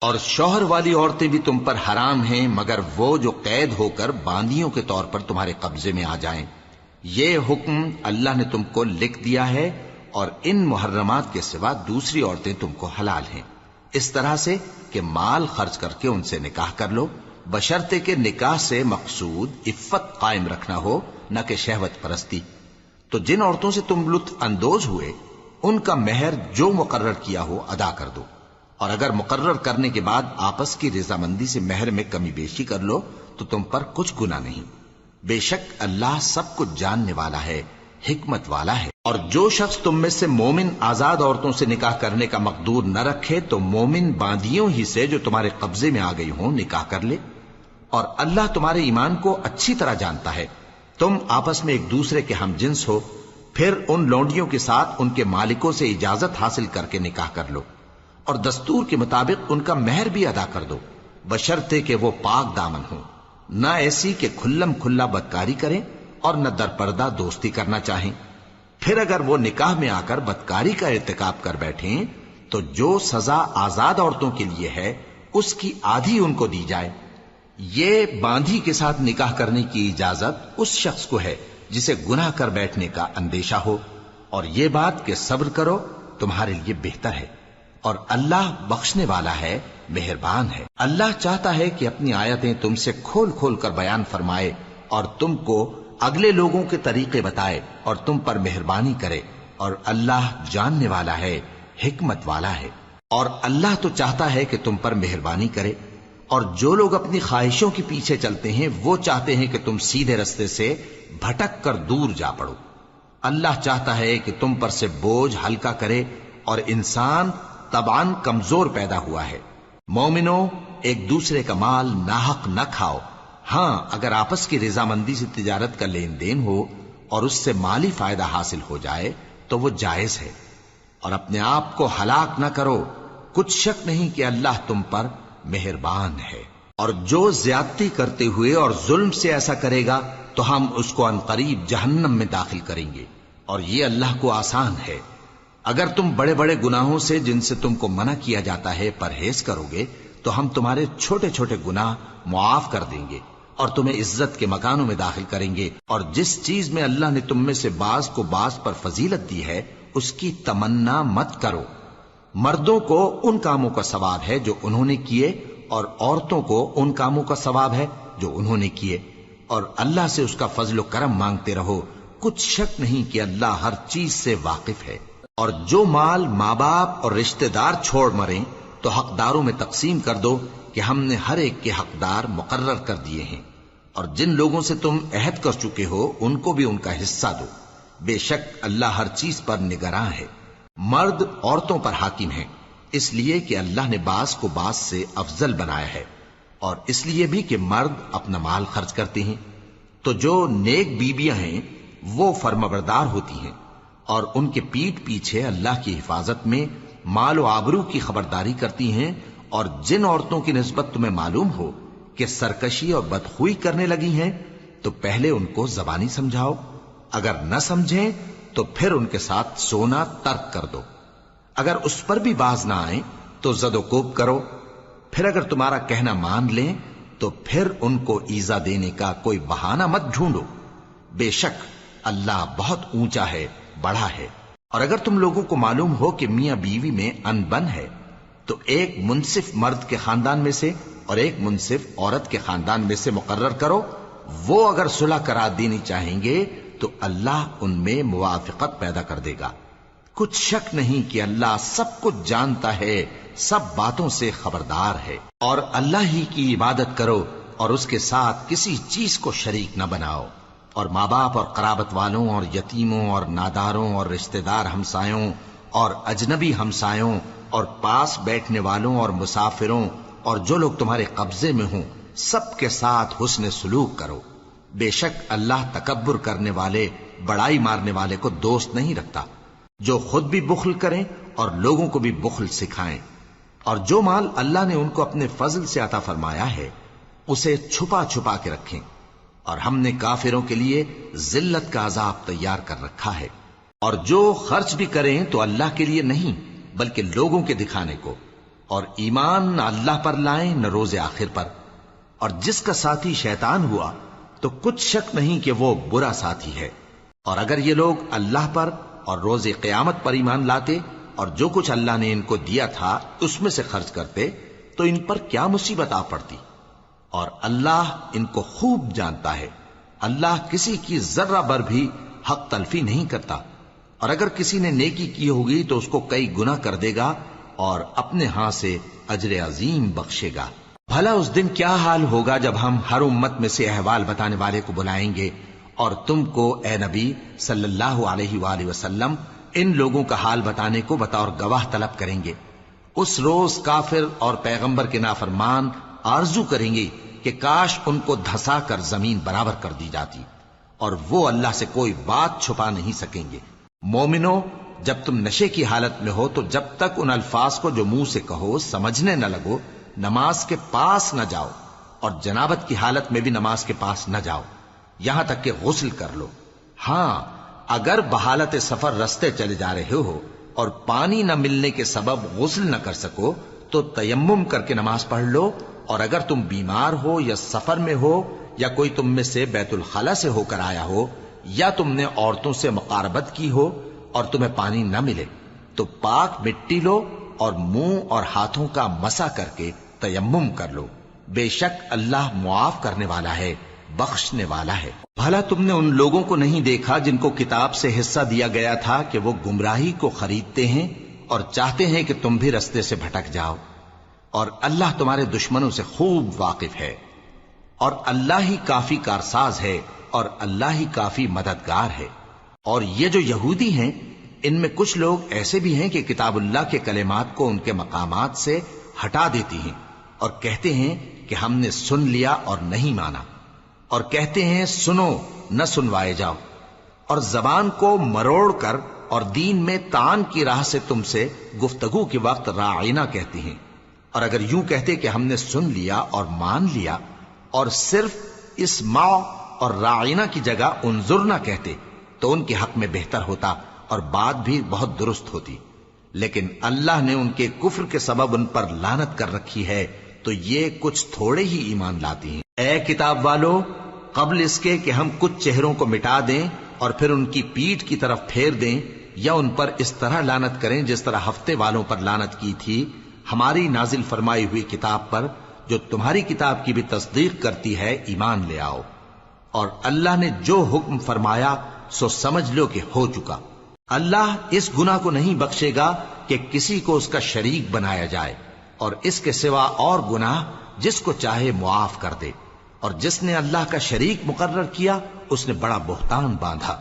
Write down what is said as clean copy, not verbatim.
اور شوہر والی عورتیں بھی تم پر حرام ہیں مگر وہ جو قید ہو کر باندیوں کے طور پر تمہارے قبضے میں آ جائیں۔ یہ حکم اللہ نے تم کو لکھ دیا ہے، اور ان محرمات کے سوا دوسری عورتیں تم کو حلال ہیں، اس طرح سے کہ مال خرچ کر کے ان سے نکاح کر لو، بشرطے کہ نکاح سے مقصود عفت قائم رکھنا ہو، نہ کہ شہوت پرستی۔ تو جن عورتوں سے تم لطف اندوز ہوئے ان کا مہر جو مقرر کیا ہو ادا کر دو، اور اگر مقرر کرنے کے بعد آپس کی رضامندی سے مہر میں کمی بیشی کر لو تو تم پر کچھ گناہ نہیں۔ بے شک اللہ سب کچھ جاننے والا ہے، حکمت والا ہے۔ اور جو شخص تم میں سے مومن آزاد عورتوں سے نکاح کرنے کا مقدور نہ رکھے تو مومن باندیوں ہی سے جو تمہارے قبضے میں آ گئی ہوں نکاح کر لے، اور اللہ تمہارے ایمان کو اچھی طرح جانتا ہے۔ تم آپس میں ایک دوسرے کے ہم جنس ہو، پھر ان لونڈیوں کے ساتھ ان کے مالکوں سے اجازت حاصل کر کے نکاح کر لو، اور دستور کے مطابق ان کا مہر بھی ادا کر دو، بشرطے کہ وہ پاک دامن ہوں، نہ ایسی کہ کھلم کھلا بدکاری کریں اور نہ درپردہ دوستی کرنا چاہیں۔ پھر اگر وہ نکاح میں آ کر بدکاری کا ارتکاب کر بیٹھیں تو جو سزا آزاد عورتوں کے لیے ہے اس کی آدھی ان کو دی جائے۔ یہ باندھی کے ساتھ نکاح کرنے کی اجازت اس شخص کو ہے جسے گناہ کر بیٹھنے کا اندیشہ ہو، اور یہ بات کہ صبر کرو تمہارے لیے بہتر ہے، اور اللہ بخشنے والا ہے، مہربان ہے۔ اللہ چاہتا ہے کہ اپنی آیتیں تم سے کھول کھول کر بیان فرمائے اور تم کو اگلے لوگوں کے طریقے بتائے اور تم پر مہربانی کرے، اور اللہ جاننے والا ہے، حکمت والا ہے۔ اور اللہ تو چاہتا ہے کہ تم پر مہربانی کرے، اور جو لوگ اپنی خواہشوں کے پیچھے چلتے ہیں وہ چاہتے ہیں کہ تم سیدھے رستے سے بھٹک کر دور جا پڑو۔ اللہ چاہتا ہے کہ تم پر سے بوجھ ہلکا کرے، اور انسان طبعاً کمزور پیدا ہوا ہے۔ مومنوں، ایک دوسرے کا مال ناحق نہ کھاؤ، ہاں اگر آپس کی رضامندی سے تجارت کا لین دین ہو اور اس سے مالی فائدہ حاصل ہو جائے تو وہ جائز ہے، اور اپنے آپ کو ہلاک نہ کرو، کچھ شک نہیں کہ اللہ تم پر مہربان ہے۔ اور جو زیادتی کرتے ہوئے اور ظلم سے ایسا کرے گا تو ہم اس کو عنقریب جہنم میں داخل کریں گے، اور یہ اللہ کو آسان ہے۔ اگر تم بڑے بڑے گناہوں سے جن سے تم کو منع کیا جاتا ہے پرہیز کرو گے تو ہم تمہارے چھوٹے چھوٹے گناہ معاف کر دیں گے اور تمہیں عزت کے مکانوں میں داخل کریں گے۔ اور جس چیز میں اللہ نے تم میں سے بعض کو بعض پر فضیلت دی ہے اس کی تمنا مت کرو۔ مردوں کو ان کاموں کا ثواب ہے جو انہوں نے کیے، اور عورتوں کو ان کاموں کا ثواب ہے جو انہوں نے کیے، اور اللہ سے اس کا فضل و کرم مانگتے رہو، کچھ شک نہیں کہ اللہ ہر چیز سے واقف ہے۔ اور جو مال ماں باپ اور رشتہ دار چھوڑ مریں تو حقداروں میں تقسیم کر دو کہ ہم نے ہر ایک کے حقدار مقرر کر دیے ہیں، اور جن لوگوں سے تم عہد کر چکے ہو ان کو بھی ان کا حصہ دو، بے شک اللہ ہر چیز پر نگراں ہے۔ مرد عورتوں پر حاکم ہیں، اس لیے کہ اللہ نے بعض کو بعض سے افضل بنایا ہے، اور اس لیے بھی کہ مرد اپنا مال خرچ کرتے ہیں۔ تو جو نیک بیویاں ہیں وہ فرمانبردار ہوتی ہیں، اور ان کے پیٹھ پیچھے اللہ کی حفاظت میں مال و آبرو کی خبرداری کرتی ہیں۔ اور جن عورتوں کی نسبت تمہیں معلوم ہو کہ سرکشی اور بدخوئی کرنے لگی ہیں تو پہلے ان کو زبانی سمجھاؤ، اگر نہ سمجھیں تو پھر ان کے ساتھ سونا ترک کر دو۔ اگر اس پر بھی باز نہ آئیں تو زد و کوب کرو، پھر اگر تمہارا کہنا مان لیں تو پھر ان کو ایذا دینے کا کوئی بہانہ مت ڈھونڈو، بے شک اللہ بہت اونچا ہے، بڑا ہے۔ اور اگر تم لوگوں کو معلوم ہو کہ میاں بیوی میں ان بن ہے تو ایک منصف مرد کے خاندان میں سے اور ایک منصف عورت کے خاندان میں سے مقرر کرو، وہ اگر صلح کرا دینی چاہیں گے تو اللہ ان میں موافقت پیدا کر دے گا۔ کچھ شک نہیں کہ اللہ سب کچھ جانتا ہے، سب باتوں سے خبردار ہے۔ اور اللہ ہی کی عبادت کرو اور اس کے ساتھ کسی چیز کو شریک نہ بناؤ، اور ماں باپ اور قرابت والوں اور یتیموں اور ناداروں اور رشتہ دار ہمسایوں اور اجنبی ہمسایوں اور پاس بیٹھنے والوں اور مسافروں اور جو لوگ تمہارے قبضے میں ہوں سب کے ساتھ حسن سلوک کرو، بے شک اللہ تکبر کرنے والے، بڑائی مارنے والے کو دوست نہیں رکھتا۔ جو خود بھی بخل کریں اور لوگوں کو بھی بخل سکھائیں، اور جو مال اللہ نے ان کو اپنے فضل سے عطا فرمایا ہے اسے چھپا چھپا کے رکھیں، اور ہم نے کافروں کے لیے ذلت کا عذاب تیار کر رکھا ہے۔ اور جو خرچ بھی کریں تو اللہ کے لیے نہیں بلکہ لوگوں کے دکھانے کو، اور ایمان نہ اللہ پر لائیں نہ روز آخر پر، اور جس کا ساتھی شیطان ہوا تو کچھ شک نہیں کہ وہ برا ساتھی ہے۔ اور اگر یہ لوگ اللہ پر اور روز قیامت پر ایمان لاتے اور جو کچھ اللہ نے ان کو دیا تھا اس میں سے خرچ کرتے تو ان پر کیا مصیبت آ پڑتی، اور اللہ ان کو خوب جانتا ہے۔ اللہ کسی کی ذرہ بر بھی حق تلفی نہیں کرتا، اور اگر کسی نے نیکی کی ہوگی تو اس کو کئی گنا کر دے گا اور اپنے ہاں سے اجر عظیم بخشے گا۔ بھلا اس دن کیا حال ہوگا جب ہم ہر امت میں سے احوال بتانے والے کو بلائیں گے اور تم کو اے نبی صلی اللہ علیہ وآلہ وسلم ان لوگوں کا حال بتانے کو بطور گواہ طلب کریں گے۔ اس روز کافر اور پیغمبر کے نافرمان آرزو کریں گے کہ کاش ان کو دھسا کر زمین برابر کر دی جاتی، اور وہ اللہ سے کوئی بات چھپا نہیں سکیں گے۔ مومنو، جب تم نشے کی حالت میں ہو تو جب تک ان الفاظ کو جو منہ سے کہو سمجھنے نہ لگو نماز کے پاس نہ جاؤ، اور جنابت کی حالت میں بھی نماز کے پاس نہ جاؤ یہاں تک کہ غسل کر لو۔ ہاں، اگر بحالت سفر رستے چلے جا رہے ہو اور پانی نہ ملنے کے سبب غسل نہ کر سکو تو تیمم کر کے نماز پڑھ لو، اور اگر تم بیمار ہو یا سفر میں ہو یا کوئی تم میں سے بیت الخلا سے ہو کر آیا ہو یا تم نے عورتوں سے مقاربت کی ہو اور تمہیں پانی نہ ملے تو پاک مٹی لو اور منہ اور ہاتھوں کا مسح کر کے تیمم کر لو، بے شک اللہ معاف کرنے والا ہے، بخشنے والا ہے۔ بھلا تم نے ان لوگوں کو نہیں دیکھا جن کو کتاب سے حصہ دیا گیا تھا کہ وہ گمراہی کو خریدتے ہیں اور چاہتے ہیں کہ تم بھی رستے سے بھٹک جاؤ، اور اللہ تمہارے دشمنوں سے خوب واقف ہے، اور اللہ ہی کافی کارساز ہے، اور اللہ ہی کافی مددگار ہے۔ اور یہ جو یہودی ہیں ان میں کچھ لوگ ایسے بھی ہیں کہ کتاب اللہ کے کلمات کو ان کے مقامات سے ہٹا دیتی ہیں اور کہتے ہیں کہ ہم نے سن لیا اور نہیں مانا، اور کہتے ہیں سنو نہ سنوائے جاؤ، اور زبان کو مروڑ کر اور دین میں طعن کی راہ سے تم سے گفتگو کے وقت راعینا کہتی ہیں، اور اگر یوں کہتے کہ ہم نے سن لیا اور مان لیا اور صرف اسمع اور راعینا کی جگہ انظر نہ کہتے تو ان کے حق میں بہتر ہوتا اور بات بھی بہت درست ہوتی، لیکن اللہ نے ان کے کفر کے سبب ان پر لعنت کر رکھی ہے تو یہ کچھ تھوڑے ہی ایمان لاتی ہیں۔ اے کتاب والو، قبل اس کے کہ ہم کچھ چہروں کو مٹا دیں اور پھر ان کی پیٹھ کی طرف پھیر دیں یا ان پر اس طرح لعنت کریں جس طرح ہفتے والوں پر لعنت کی تھی، ہماری نازل فرمائی ہوئی کتاب پر جو تمہاری کتاب کی بھی تصدیق کرتی ہے ایمان لے آؤ، اور اللہ نے جو حکم فرمایا سو سمجھ لو کہ ہو چکا۔ اللہ اس گناہ کو نہیں بخشے گا کہ کسی کو اس کا شریک بنایا جائے، اور اس کے سوا اور گناہ جس کو چاہے معاف کر دے، اور جس نے اللہ کا شریک مقرر کیا اس نے بڑا بہتان باندھا۔